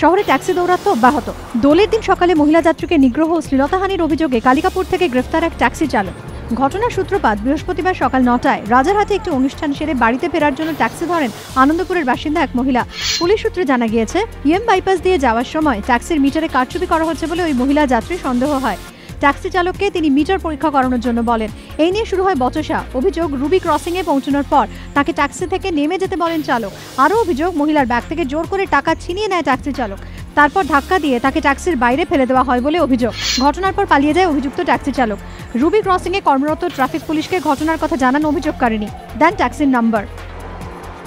শহরে ট্যাক্সি দৌরাত্ম্য অব্যাহত। দোলের দিন সকালে মহিলা যাত্রীকে নিগ্রহ ও শ্লীলতাহানির অভিযোগে কালিকাপুর থেকে গ্রেফতার এক ট্যাক্সি চালক। ঘটনার সূত্রপাত বৃহস্পতিবার সকাল ৯টায় রাজারহাটে একটি অনুষ্ঠান সেরে বাড়িতে ফেরার জন্য ট্যাক্সি ধরেন আনন্দপুরের বাসিন্দা এক মহিলা। পুলিশ সূত্রে জানা গিয়েছে, ইএম বাইপাস দিয়ে যাওয়ার সময় ট্যাক্সির মিটারে কারচুপি করা হচ্ছে বলে ওই মহিলা যাত্রীর সন্দেহ হয়। ট্যাক্সি চালককে তিনি মিটার পরীক্ষা করানোর জন্য বলেন। এই নিয়ে শুরু হয় বচসা। অভিযোগ, রুবি ক্রসিংয়ে পৌঁছানোর পর তাকে ট্যাক্সি থেকে নেমে যেতে বলেন চালক। আরও অভিযোগ, মহিলার ব্যাগ থেকে জোর করে টাকা ছিনিয়ে নেয় ট্যাক্সি চালক। তারপর ধাক্কা দিয়ে তাকে ট্যাক্সির বাইরে ফেলে দেওয়া হয় বলে অভিযোগ। ঘটনার পর পালিয়ে যায় অভিযুক্ত ট্যাক্সি চালক। রুবি ক্রসিংয়ে কর্মরত ট্রাফিক পুলিশকে ঘটনার কথা জানান অভিযোগকারিনী, দেন ট্যাক্সির নাম্বার।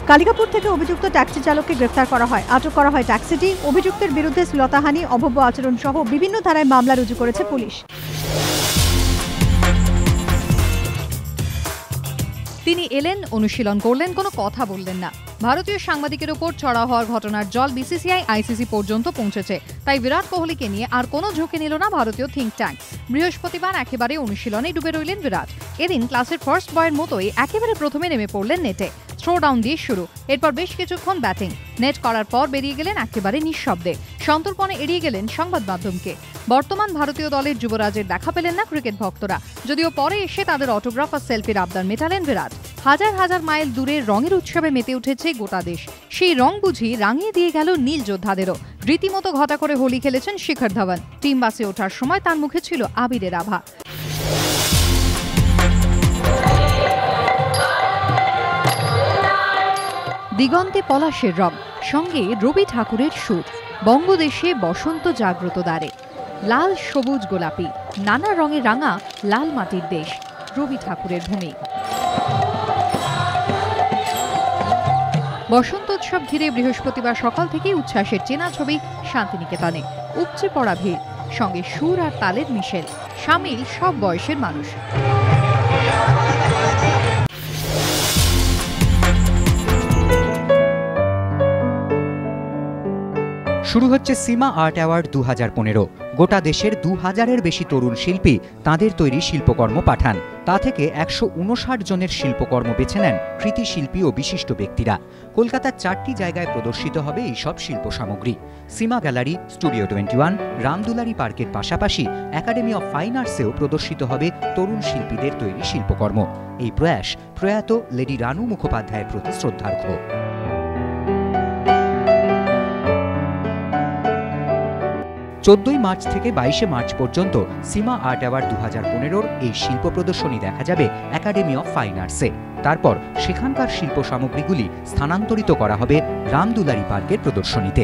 কালিকাপুর থেকে অভিযুক্ত ট্যাক্সি চালককে গ্রেফতার করা হয়। আটক করা হয় ট্যাক্সিটি। অভিযুক্তের বিরুদ্ধে শ্লীলতাহানি, অভব্য আচরণ সহ বিভিন্ন ধারায় মামলা রুজু করেছে পুলিশ। তিনি এলেন, অনুশীলন করলেন, কোনো কথা বললেন না। ভারতীয় সাংবাদিকের উপর চড়া হওয়ার ঘটনার জল বিসিসিআই, আইসিসি পর্যন্ত পৌঁছেছে। তাই বিরাট কোহলিকে নিয়ে আর কোনো ঝুঁকি নিল না ভারতীয় থিঙ্ক ট্যাঙ্ক। বৃহস্পতিবার একেবারে অনুশীলনে ডুবে রইলেন বিরাট। এদিন ক্লাসের ফার্স্ট বয়ের মতোই একেবারে প্রথমে নেমে পড়লেন নেটে। থ্রো ডাউন দিয়ে শুরু, এরপর বেশ কিছুক্ষণ ব্যাটিং। নেট করার পর বেরিয়ে গেলেন একেবারে নিঃশব্দে। সন্তর্পণে এড়িয়ে গেলেন সংবাদ মাধ্যমকে। বর্তমান ভারতীয় দলের যুবরাজের দেখা পেলেন না ক্রিকেট ভক্তরা, যদিও পরে এসে তাদের অটোগ্রাফ আর সেলফির আবদার মেটালেন বিরাট। হাজার হাজার মাইল দূরে রঙের উৎসবে মেতে উঠেছে গোটা দেশ। সেই রং বুঝি রাঙিয়ে দিয়ে গেল নীল যোদ্ধাদেরও। রীতিমতো ঘটা করে হোলি খেলেছেন শিখর ধাওয়ান। টিম বাসে ওঠার সময় তার মুখে ছিল আবিরের আভা। দিগন্তে পলাশের রং, সঙ্গে রবি ঠাকুরের সুর। বঙ্গদেশে বসন্ত জাগ্রত দ্বারে। লাল, সবুজ, গোলাপি, নানা রঙে রাঙা লাল মাটির দেশ, রবি ঠাকুরের ভূমি। বসন্তোৎসব ঘিরে বৃহস্পতিবার সকাল থেকেই উচ্ছ্বাসের চেনা ছবি শান্তিনিকেতনে। উপচে পড়া ভিড়, সঙ্গে সুর আর তালের মিশেল, সামিল সব বয়সের মানুষ। শুরু হচ্ছে সীমা আর্ট অ্যাওয়ার্ড 2015। গোটা দেশের 2000-এর বেশি তরুণ শিল্পী তাঁদের তৈরি শিল্পকর্ম পাঠান। তা থেকে 159 জনের শিল্পকর্ম বেছে নেন কৃতি শিল্পী ও বিশিষ্ট ব্যক্তিরা। কলকাতার 4টি জায়গায় প্রদর্শিত হবে এই সব শিল্প সামগ্রী। সীমা গ্যালারি, স্টুডিও 21, রামদুলারি পার্কের পাশাপাশি একাডেমি অফ ফাইন আর্টসেও প্রদর্শিত হবে তরুণ শিল্পীদের তৈরি শিল্পকর্ম। এই প্রয়াস প্রয়াত লেডি রানু মুখোপাধ্যায়ের প্রতি শ্রদ্ধার্ঘ্য। 14 মার্চ থেকে 22 মার্চ পর্যন্ত সীমা আর্ট অ্যাওয়ার্ড 2015-র এই শিল্প প্রদর্শনী দেখা যাবে একাডেমি অফ ফাইন আর্টসে। তারপর সেখানকার শিল্প সামগ্রীগুলি স্থানান্তরিত করা হবে রামদুলারি পার্কের প্রদর্শনীতে।